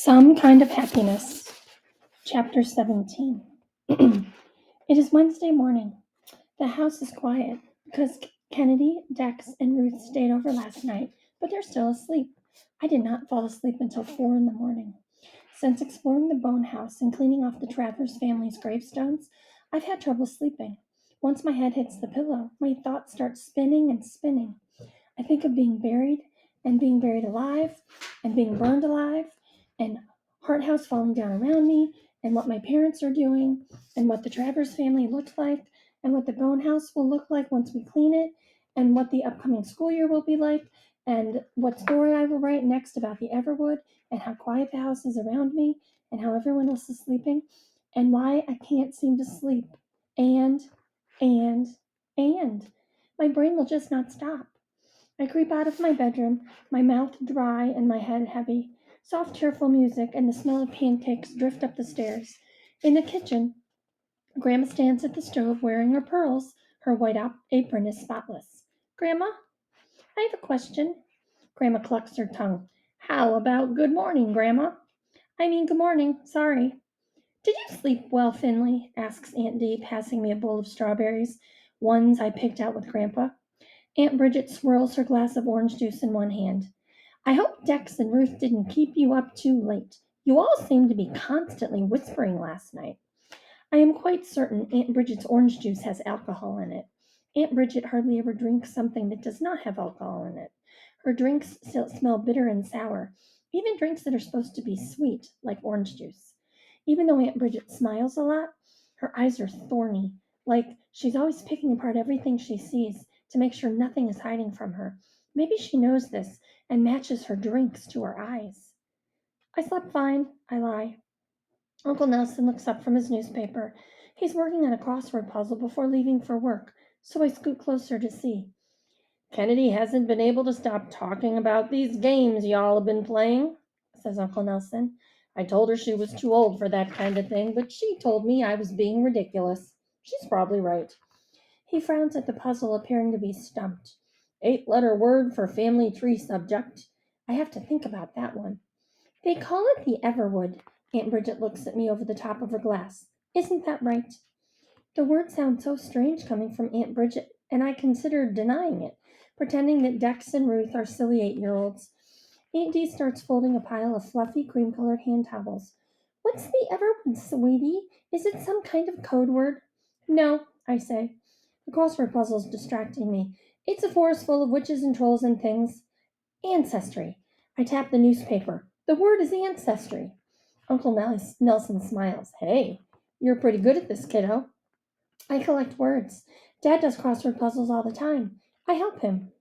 Some Kind of Happiness, Chapter 17. It is Wednesday morning. The house is quiet because Kennedy, Dex, and Ruth stayed over last night, but they're still asleep. I did not fall asleep until 4 in the morning. Since exploring the Bone House and cleaning off the Travers family's gravestones, I've had trouble sleeping. Once my head hits the pillow, my thoughts start spinning and spinning. I think of being buried alive, and being burned alive, and Hart House falling down around me, and what my parents are doing, and what the Travers family looked like, and what the Bone House will look like once we clean it, and what the upcoming school year will be like, and what story I will write next about the Everwood, and how quiet the house is around me, and how everyone else is sleeping, and why I can't seem to sleep. And, and, and. My brain will just not stop. I creep out of my bedroom, my mouth dry and my head heavy. Soft, cheerful music and the smell of pancakes drift up the stairs. In the kitchen, Grandma stands at the stove wearing her pearls. Her white apron is spotless. Grandma, I have a question. Grandma clucks her tongue. How about good morning, Grandma? I mean, good morning. Sorry. Did you sleep well, Finley? Asks Aunt Dee, passing me a bowl of strawberries, ones I picked out with Grandpa. Aunt Bridget swirls her glass of orange juice in one hand. I hope Dex and Ruth didn't keep you up too late. You all seemed to be constantly whispering last night. I am quite certain Aunt Bridget's orange juice has alcohol in it. Aunt Bridget hardly ever drinks something that does not have alcohol in it. Her drinks still smell bitter and sour, even drinks that are supposed to be sweet, like orange juice. Even though Aunt Bridget smiles a lot, her eyes are thorny, like she's always picking apart everything she sees to make sure nothing is hiding from her. Maybe she knows this and matches her drinks to her eyes. I slept fine, I lie. Uncle Nelson looks up from his newspaper. He's working on a crossword puzzle before leaving for work, so I scoot closer to see. Kennedy hasn't been able to stop talking about these games y'all have been playing, says Uncle Nelson. I told her she was too old for that kind of thing, but she told me I was being ridiculous. She's probably right. He frowns at the puzzle, appearing to be stumped. 8-letter word for family tree subject. I have to think about that one. They call it the Everwood. Aunt Bridget looks at me over the top of her glass. Isn't that right? The word sounds so strange coming from Aunt Bridget, and I considered denying it, pretending that Dex and Ruth are silly 8-year-olds. Aunt Dee starts folding a pile of fluffy cream-colored hand towels. What's the Everwood, sweetie? Is it some kind of code word? No, I say. The crossword puzzle's distracting me. It's a forest full of witches and trolls and things. Ancestry. I tap the newspaper. The word is ancestry. Uncle Nelson smiles. Hey, you're pretty good at this, kiddo. I collect words. Dad does crossword puzzles all the time. I help him.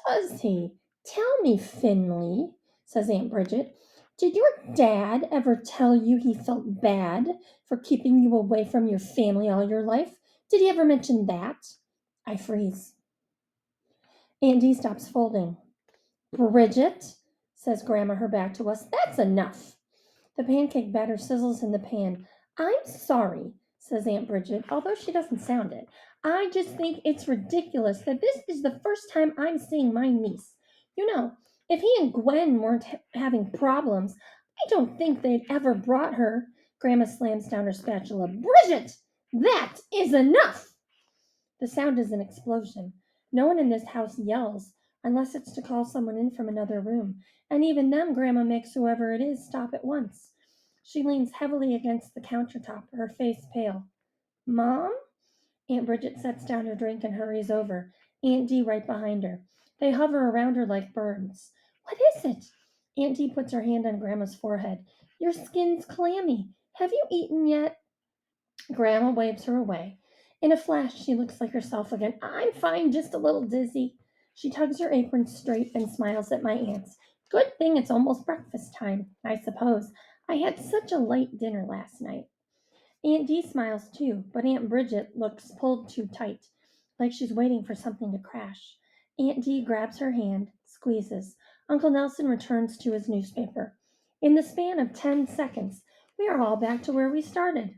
Does he? Tell me, Finley, says Aunt Bridget. Did your dad ever tell you he felt bad for keeping you away from your family all your life? Did he ever mention that? I freeze. Aunt Dee stops folding. Bridget, says Grandma, her back to us, that's enough. The pancake batter sizzles in the pan. I'm sorry, says Aunt Bridget, although she doesn't sound it. I just think it's ridiculous that this is the first time I'm seeing my niece. You know, if he and Gwen weren't having problems, I don't think they'd ever brought her. Grandma slams down her spatula. Bridget, that is enough! The sound is an explosion. No one in this house yells, unless it's to call someone in from another room, and even then Grandma makes whoever it is stop at once. She leans heavily against the countertop, her face pale. Mom? Aunt Bridget sets down her drink and hurries over, Aunt Dee right behind her. They hover around her like birds. What is it? Aunt Dee puts her hand on Grandma's forehead. Your skin's clammy. Have you eaten yet? Grandma waves her away. In a flash, she looks like herself again. I'm fine, just a little dizzy. She tugs her apron straight and smiles at my aunts. Good thing it's almost breakfast time, I suppose. I had such a late dinner last night. Aunt Dee smiles too, but Aunt Bridget looks pulled too tight, like she's waiting for something to crash. Aunt Dee grabs her hand, squeezes. Uncle Nelson returns to his newspaper. In the span of 10 seconds, we are all back to where we started.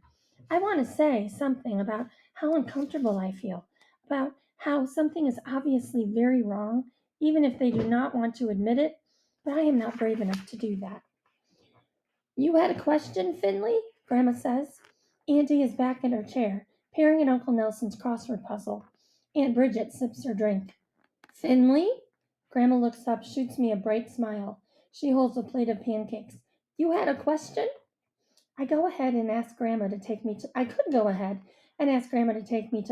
I want to say something about how uncomfortable I feel, about how something is obviously very wrong, even if they do not want to admit it, but I am not brave enough to do that. You had a question, Finley? Grandma says. Auntie is back in her chair, peering at Uncle Nelson's crossword puzzle. Aunt Bridget sips her drink. Finley? Grandma looks up, shoots me a bright smile. She holds a plate of pancakes. You had a question? I could go ahead and ask Grandma to take me to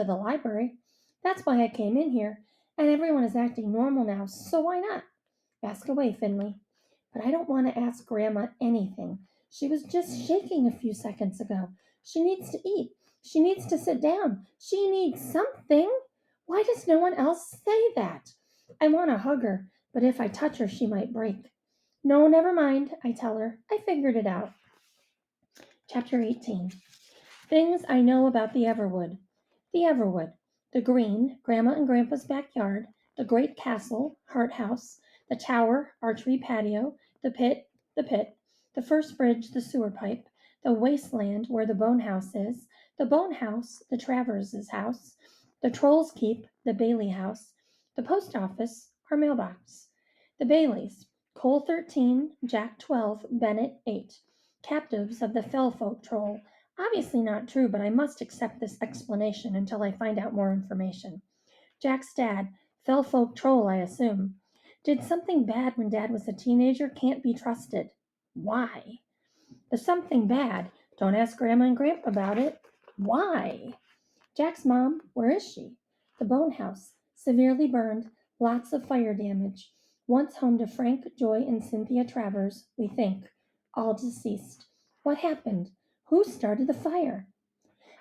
the library. That's why I came in here, and everyone is acting normal now, so why not? Ask away, Finley. But I don't want to ask Grandma anything. She was just shaking a few seconds ago. She needs to eat. She needs to sit down. She needs something. Why does no one else say that? I want to hug her, but if I touch her, she might break. No, never mind, I tell her. I figured it out. Chapter 18. Things I know about the Everwood. The Everwood. The green, Grandma and Grandpa's backyard. The great castle, Hart House. The tower, archery patio. The pit. The first bridge, the sewer pipe. The wasteland where the bone house is. The bone house, the Travers' house. The Troll's Keep, the Bailey house. The post office, our mailbox. The Baileys. Cole 13, Jack 12, Bennett 8. Captives of the Fellfolk Troll. Obviously not true, but I must accept this explanation until I find out more information. Jack's dad, Fellfolk Troll, I assume. Did something bad when Dad was a teenager, can't be trusted. Why? The something bad. Don't ask Grandma and Grandpa about it. Why? Jack's mom, where is she? The Bone House, severely burned, lots of fire damage. Once home to Frank, Joy, and Cynthia Travers, we think. All deceased. What happened? Who started the fire?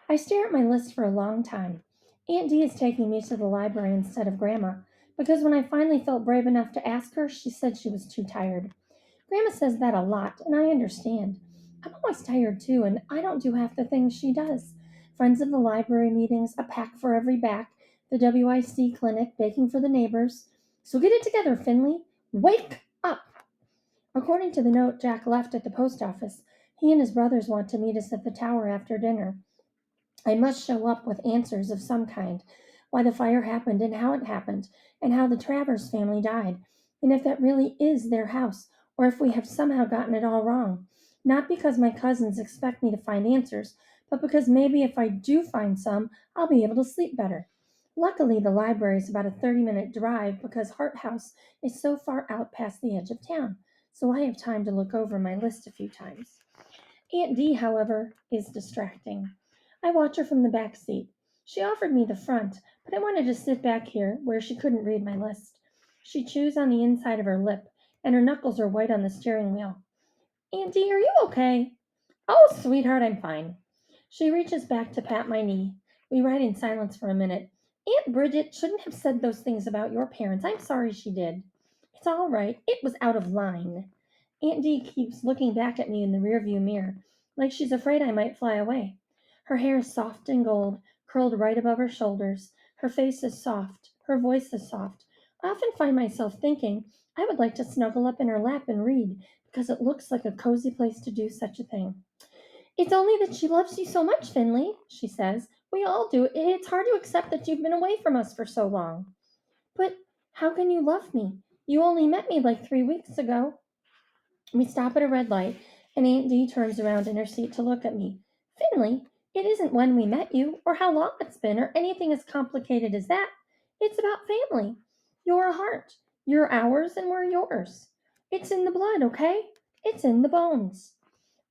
I stare at my list for a long time. Aunt Dee is taking me to the library instead of Grandma, because when I finally felt brave enough to ask her, she said she was too tired. Grandma says that a lot, and I understand. I'm always tired too, and I don't do half the things she does. Friends of the library meetings, a pack for every back, the WIC clinic, baking for the neighbors. So get it together, Finley. Wake up! According to the note Jack left at the post office, he and his brothers want to meet us at the tower after dinner. I must show up with answers of some kind. Why the fire happened and how it happened, and how the Travers family died, and if that really is their house, or if we have somehow gotten it all wrong. Not because my cousins expect me to find answers, but because maybe if I do find some, I'll be able to sleep better. Luckily, the library is about a 30-minute drive because Hart House is so far out past the edge of town, so I have time to look over my list a few times. Aunt Dee, however, is distracting. I watch her from the back seat. She offered me the front, but I wanted to sit back here where she couldn't read my list. She chews on the inside of her lip, and her knuckles are white on the steering wheel. Aunt Dee, are you okay? Oh, sweetheart, I'm fine. She reaches back to pat my knee. We ride in silence for a minute. Aunt Bridget shouldn't have said those things about your parents. I'm sorry she did. It's all right. It was out of line. Aunt Dee keeps looking back at me in the rearview mirror, like she's afraid I might fly away. Her hair is soft and gold, curled right above her shoulders. Her face is soft. Her voice is soft. I often find myself thinking I would like to snuggle up in her lap and read, because it looks like a cozy place to do such a thing. It's only that she loves you so much, Finley, she says. We all do. It's hard to accept that you've been away from us for so long. But how can you love me? You only met me like 3 weeks ago. We stop at a red light, and Aunt Dee turns around in her seat to look at me. Finley, it isn't when we met you, or how long it's been, or anything as complicated as that. It's about family. You're a heart. You're ours, and we're yours. It's in the blood, okay? It's in the bones.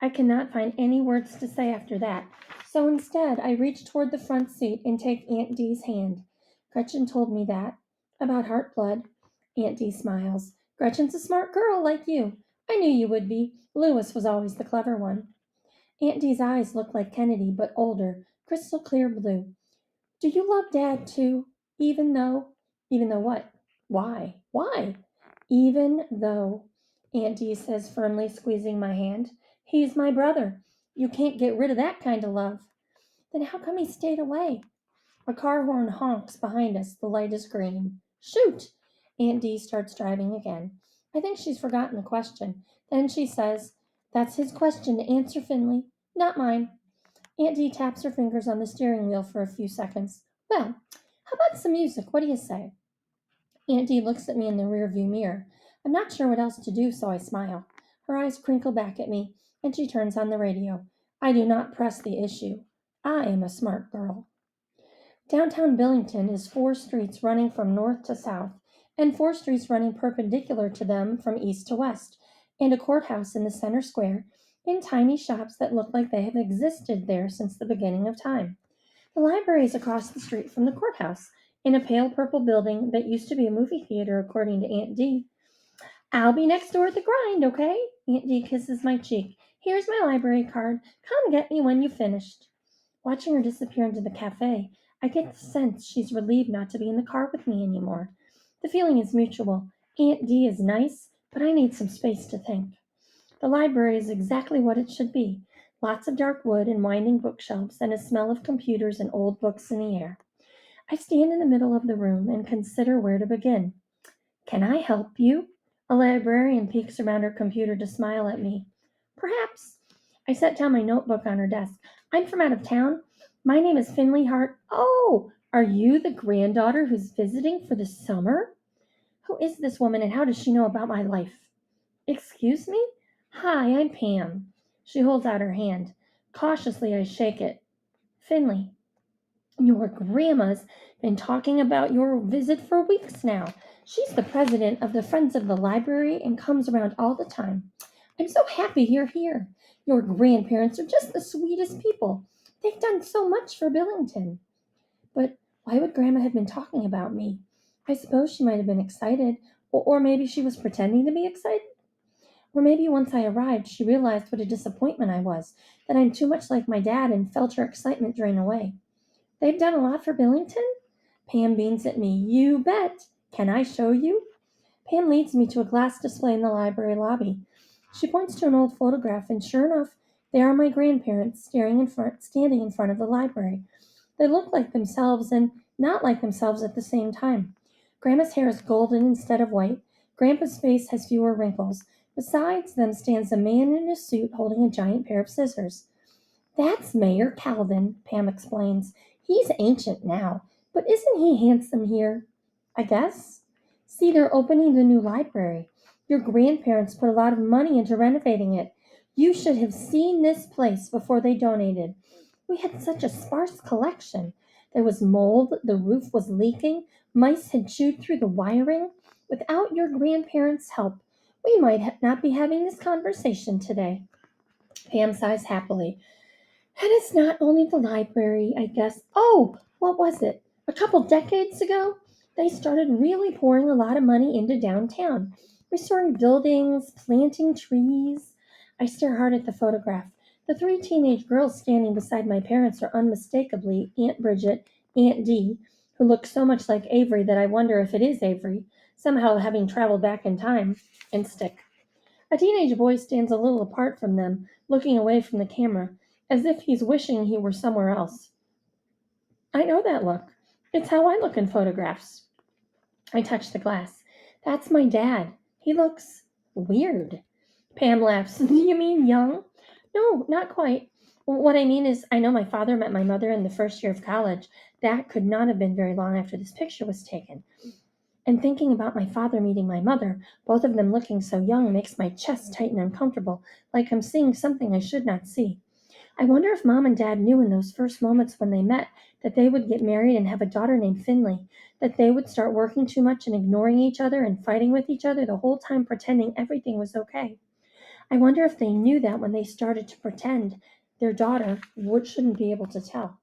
I cannot find any words to say after that, so instead I reach toward the front seat and take Aunt Dee's hand. Gretchen told me that. About heart blood. Aunt Dee smiles. Gretchen's a smart girl like you. I knew you would be. Louis was always the clever one. Aunt Dee's eyes look like Kennedy, but older, crystal clear blue. Do you love Dad too? Even though what? Why? Why? Even though, Aunt Dee says firmly, squeezing my hand. He's my brother. You can't get rid of that kind of love. Then how come he stayed away? A car horn honks behind us. The light is green. Shoot! Aunt Dee starts driving again. I think she's forgotten the question. Then she says, That's his question to answer, Finley, not mine. Aunt Dee taps her fingers on the steering wheel for a few seconds. Well, how about some music? What do you say? Aunt Dee looks at me in the rearview mirror. I'm not sure what else to do, so I smile. Her eyes crinkle back at me. and she turns on the radio. I do not press the issue. I am a smart girl. Downtown Billington is 4 streets running from north to south, and 4 streets running perpendicular to them from east to west, and a courthouse in the center square, and tiny shops that look like they have existed there since the beginning of time. The library is across the street from the courthouse, in a pale purple building that used to be a movie theater, according to Aunt Dee. I'll be next door at the grind, okay? Aunt Dee kisses my cheek. Here's my library card. Come get me when you've finished. Watching her disappear into the cafe, I get the sense she's relieved not to be in the car with me anymore. The feeling is mutual. Aunt Dee is nice, but I need some space to think. The library is exactly what it should be. Lots of dark wood and winding bookshelves and a smell of computers and old books in the air. I stand in the middle of the room and consider where to begin. Can I help you? A librarian peeks around her computer to smile at me. Perhaps. I set down my notebook on her desk. I'm from out of town. My name is Finley Hart. Oh, are you the granddaughter who's visiting for the summer? Who is this woman and how does she know about my life? Excuse me? Hi, I'm Pam. She holds out her hand. Cautiously, I shake it. Finley, your grandma's been talking about your visit for weeks now. She's the president of the Friends of the Library and comes around all the time. I'm so happy you're here. Your grandparents are just the sweetest people. They've done so much for Billington. But why would Grandma have been talking about me? I suppose she might have been excited, or maybe she was pretending to be excited. Or maybe once I arrived, she realized what a disappointment I was, that I'm too much like my dad and felt her excitement drain away. They've done a lot for Billington? Pam beams at me. You bet. Can I show you? Pam leads me to a glass display in the library lobby. She points to an old photograph, and sure enough, there are my grandparents standing in front of the library. They look like themselves and not like themselves at the same time. Grandma's hair is golden instead of white. Grandpa's face has fewer wrinkles. Besides them stands a man in a suit holding a giant pair of scissors. That's Mayor Calvin, Pam explains. He's ancient now, but isn't he handsome here? I guess. See, they're opening the new library. Your grandparents put a lot of money into renovating it. You should have seen this place before they donated. We had such a sparse collection. There was mold, the roof was leaking, mice had chewed through the wiring. Without your grandparents' help, we might not be having this conversation today. Pam sighs happily. And it's not only the library, I guess. Oh, what was it? A couple decades ago, they started really pouring a lot of money into downtown, restoring buildings, planting trees. I stare hard at the photograph. The 3 teenage girls standing beside my parents are unmistakably Aunt Bridget, Aunt Dee, who look so much like Avery that I wonder if it is Avery, somehow having traveled back in time, and Stick. A teenage boy stands a little apart from them, looking away from the camera, as if he's wishing he were somewhere else. I know that look. It's how I look in photographs. I touch the glass. That's my dad. He looks weird. Pam laughs. Do you mean young? No, not quite. What I mean is, I know my father met my mother in the first year of college. That could not have been very long after this picture was taken. And thinking about my father meeting my mother, both of them looking so young, makes my chest tighten uncomfortable, like I'm seeing something I should not see. I wonder if Mom and Dad knew in those first moments when they met that they would get married and have a daughter named Finley, that they would start working too much and ignoring each other and fighting with each other the whole time pretending everything was okay. I wonder if they knew that when they started to pretend their daughter shouldn't be able to tell.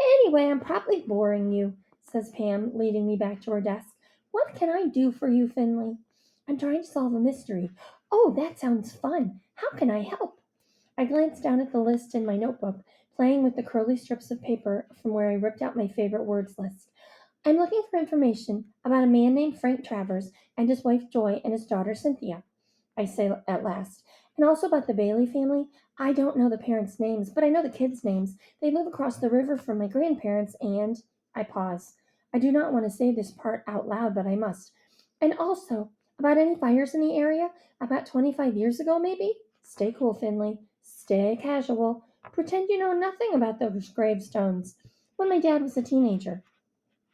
Anyway, I'm probably boring you, says Pam, leading me back to her desk. What can I do for you, Finley? I'm trying to solve a mystery. Oh, that sounds fun. How can I help? I glanced down at the list in my notebook, playing with the curly strips of paper from where I ripped out my favorite words list. I'm looking for information about a man named Frank Travers and his wife Joy and his daughter Cynthia, I say at last. And also about the Bailey family. I don't know the parents' names, but I know the kids' names. They live across the river from my grandparents and I pause. I do not want to say this part out loud, but I must. And also, about any fires in the area, about 25 years ago, maybe? Stay cool, Finley. Stay casual. Pretend you know nothing about those gravestones. When my dad was a teenager.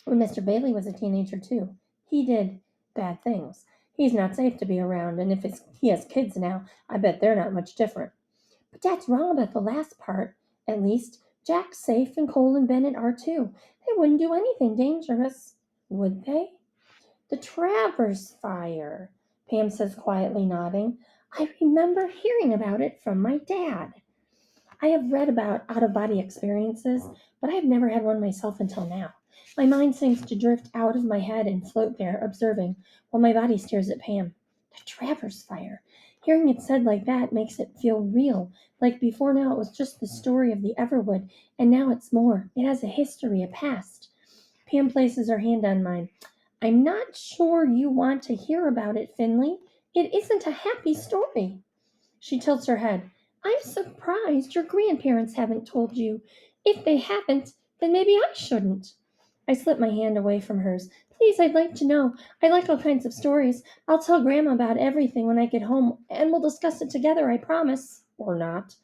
When Mr. Bailey was a teenager, too. He did bad things. He's not safe to be around, and if he has kids now, I bet they're not much different. But Dad's wrong about the last part. At least, Jack's safe and Cole and Bennett are too. They wouldn't do anything dangerous. Would they? The Travers fire, Pam says quietly, nodding. I remember hearing about it from my dad. I have read about out of body experiences, but I have never had one myself until now. My mind seems to drift out of my head and float there, observing, while my body stares at Pam. The Travers fire. Hearing it said like that makes it feel real. Like before now it was just the story of the Everwood, and now it's more. It has a history, a past. Pam places her hand on mine. I'm not sure you want to hear about it, Finley. It isn't a happy story. She tilts her head. I'm surprised your grandparents haven't told you. If they haven't, then maybe I shouldn't. I slip my hand away from hers. Please, I'd like to know. I like all kinds of stories. I'll tell Grandma about everything when I get home, and we'll discuss it together, I promise. Or not.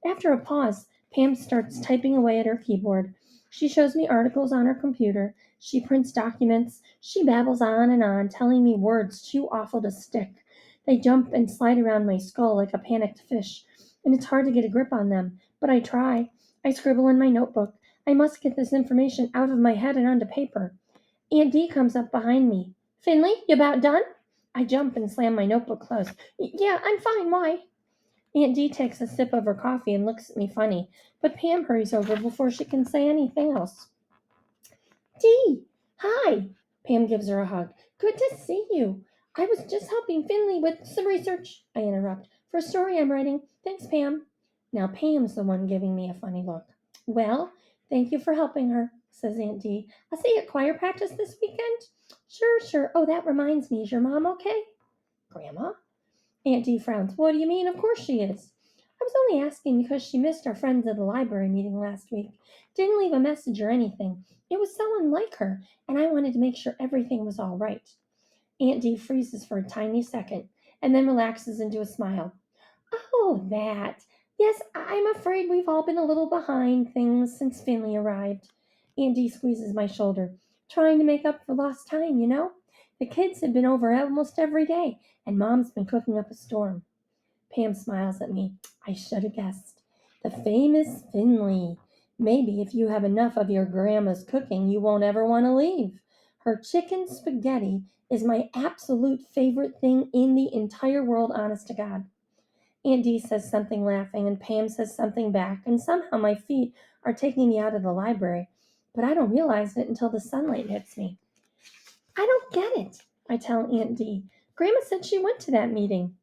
After a pause, Pam starts typing away at her keyboard. She shows me articles on her computer. She prints documents. She babbles on, telling me words too awful to stick. They jump and slide around my skull like a panicked fish, and it's hard to get a grip on them. But I try. I scribble in my notebook. I must get this information out of my head and onto paper. Aunt Dee comes up behind me. Finley, you about done? I jump and slam my notebook closed. Yeah, I'm fine. Why? Aunt Dee takes a sip of her coffee and looks at me funny, but Pam hurries over before she can say anything else. Dee, hi. Pam gives her a hug. Good to see you. I was just helping Finley with some research, I interrupt, for a story I'm writing. Thanks, Pam. Now Pam's the one giving me a funny look. Well, thank you for helping her, says Aunt Dee. I'll see you at choir practice this weekend. Sure. Oh, that reminds me. Is your mom okay? Grandma? Aunt Dee frowns. What do you mean? Of course she is. I was only asking because she missed our friends at the library meeting last week. Didn't leave a message or anything. It was so unlike her, and I wanted to make sure everything was all right. Aunt Dee freezes for a tiny second and then relaxes into a smile. Oh, that. Yes, I'm afraid we've all been a little behind things since Finley arrived. Aunt Dee squeezes my shoulder. Trying to make up for lost time, you know? The kids have been over almost every day, and Mom's been cooking up a storm. Pam smiles at me. I should have guessed. The famous Finley. Maybe if you have enough of your grandma's cooking, you won't ever want to leave. Her chicken spaghetti is my absolute favorite thing in the entire world, honest to God. Aunt Dee says something laughing, and Pam says something back, and somehow my feet are taking me out of the library, but I don't realize it until the sunlight hits me. I don't get it, I tell Aunt Dee. Grandma said she went to that meeting.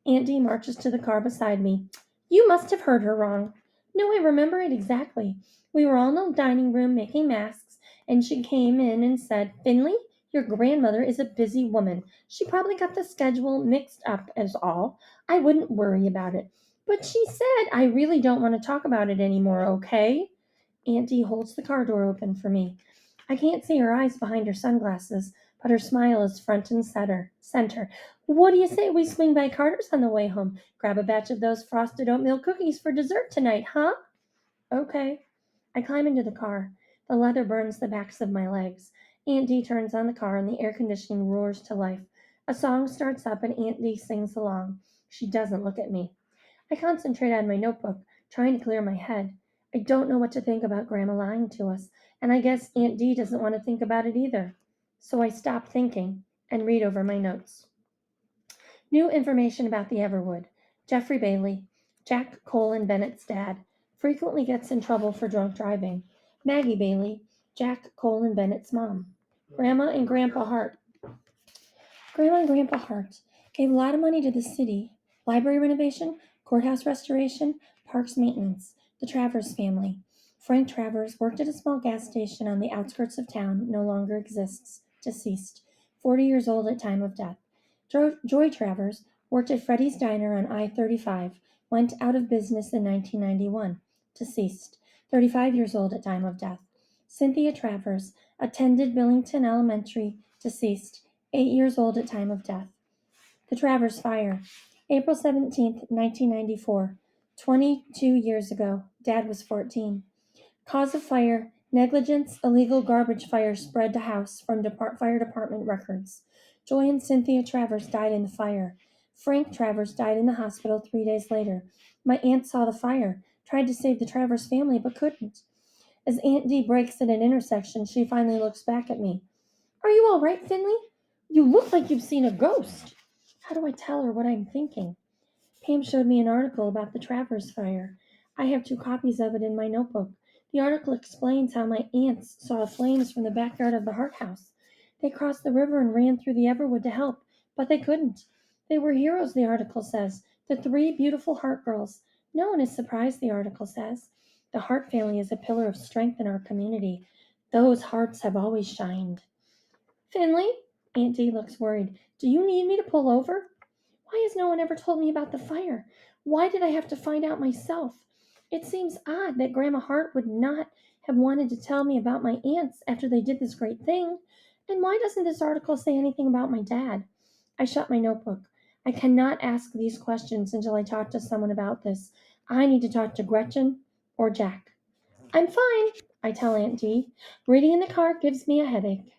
Aunt Dee marches to the car beside me. You must have heard her wrong. No, I remember it exactly. We were all in the dining room making masks, and she came in and said, Finley, your grandmother is a busy woman. She probably got the schedule mixed up as all. I wouldn't worry about it. But she said, I really don't want to talk about it anymore, okay? Aunt Dee holds the car door open for me. I can't see her eyes behind her sunglasses, but her smile is front and center. What do you say we swing by Carter's on the way home? Grab a batch of those frosted oatmeal cookies for dessert tonight, huh? Okay. I climb into the car. The leather burns the backs of my legs. Aunt Dee turns on the car and the air conditioning roars to life. A song starts up and Aunt Dee sings along. She doesn't look at me. I concentrate on my notebook, trying to clear my head. I don't know what to think about Grandma lying to us, and I guess Aunt Dee doesn't want to think about it either. So I stop thinking and read over my notes. New information about the Everwood. Jeffrey Bailey, Jack Cole and Bennett's dad, frequently gets in trouble for drunk driving. Maggie Bailey, Jack Cole and Bennett's mom. Grandma and Grandpa Hart. Grandma and Grandpa Hart gave a lot of money to the city. Library renovation, courthouse restoration, parks maintenance. The Travers family. Frank Travers worked at a small gas station on the outskirts of town, no longer exists. Deceased. 40 years old at time of death. Joy Travers worked at Freddy's Diner on I-35, went out of business in 1991. Deceased. 35 years old at time of death. Cynthia Travers attended Billington Elementary. Deceased. 8 years old at time of death. The Travers Fire. April 17th, 1994. 22 years ago. Dad was 14. Cause of fire, negligence, illegal garbage fire spread to house from fire department records. Joy and Cynthia Travers died in the fire. Frank Travers died in the hospital 3 days later. My aunt saw the fire, tried to save the Travers family, but couldn't. As Aunt Dee breaks at an intersection, she finally looks back at me. Are you all right, Finley? You look like you've seen a ghost. How do I tell her what I'm thinking? Pam showed me an article about the Travers fire. I have 2 copies of it in my notebook. The article explains how my aunts saw flames from the backyard of the Hart house. They crossed the river and ran through the Everwood to help, but they couldn't. They were heroes, the article says. The 3 beautiful Hart girls. No one is surprised, the article says. The Hart family is a pillar of strength in our community. Those hearts have always shined. Finley? Aunt Dee looks worried. Do you need me to pull over? Why has no one ever told me about the fire? Why did I have to find out myself? It seems odd that Grandma Hart would not have wanted to tell me about my aunts after they did this great thing. And why doesn't this article say anything about my dad? I shut my notebook. I cannot ask these questions until I talk to someone about this. I need to talk to Gretchen or Jack. I'm fine, I tell Aunt Dee. Reading in the car gives me a headache.